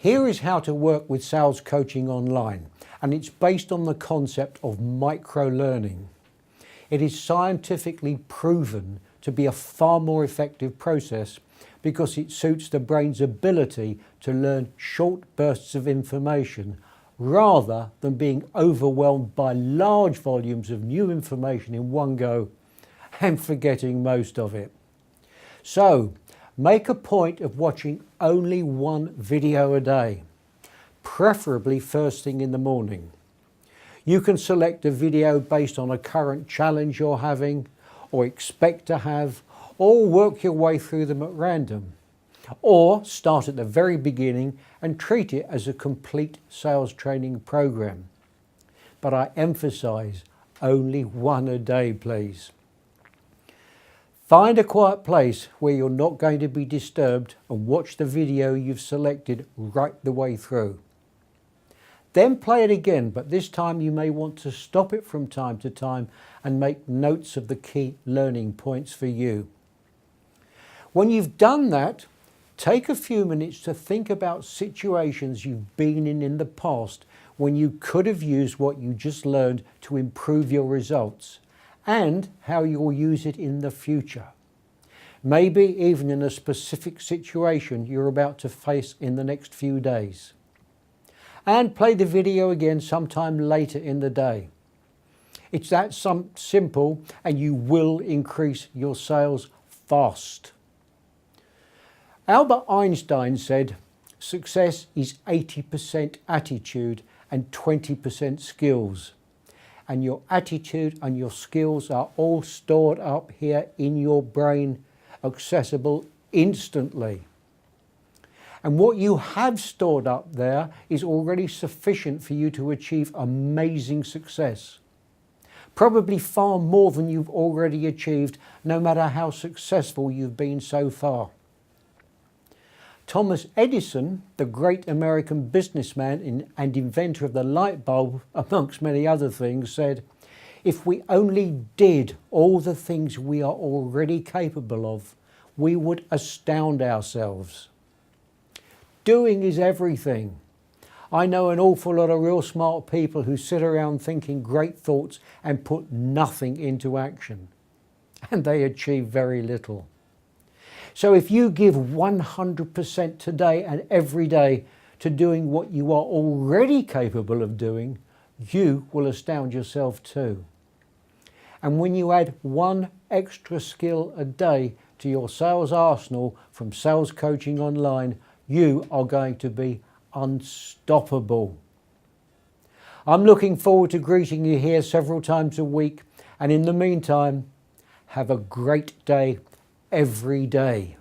Here is how to work with sales coaching online, and it's based on the concept of micro-learning. It is scientifically proven to be a far more effective process because it suits the brain's ability to learn short bursts of information rather than being overwhelmed by large volumes of new information in one go and forgetting most of it. So, make a point of watching only one video a day, preferably first thing in the morning. You can select a video based on a current challenge you're having or expect to have, or work your way through them at random. Or start at the very beginning and treat it as a complete sales training program. But I emphasize, only one a day, please. Find a quiet place where you're not going to be disturbed and watch the video you've selected right the way through. Then play it again, but this time you may want to stop it from time to time and make notes of the key learning points for you. When you've done that, take a few minutes to think about situations you've been in the past when you could have used what you just learned to improve your results, and how you'll use it in the future. Maybe even in a specific situation you're about to face in the next few days. And play the video again sometime later in the day. It's that simple, and you will increase your sales fast. Albert Einstein said, "Success is 80% attitude and 20% skills." And your attitude and your skills are all stored up here in your brain, accessible instantly. And what you have stored up there is already sufficient for you to achieve amazing success. Probably far more than you've already achieved, no matter how successful you've been so far. Thomas Edison, the great American businessman and inventor of the light bulb, amongst many other things, said, "If we only did all the things we are already capable of, we would astound ourselves." Doing is everything. I know an awful lot of real smart people who sit around thinking great thoughts and put nothing into action, and they achieve very little. So if you give 100% today and every day to doing what you are already capable of doing, you will astound yourself too. And when you add one extra skill a day to your sales arsenal from Sales Coaching Online, you are going to be unstoppable. I'm looking forward to greeting you here several times a week, and in the meantime, have a great day every day.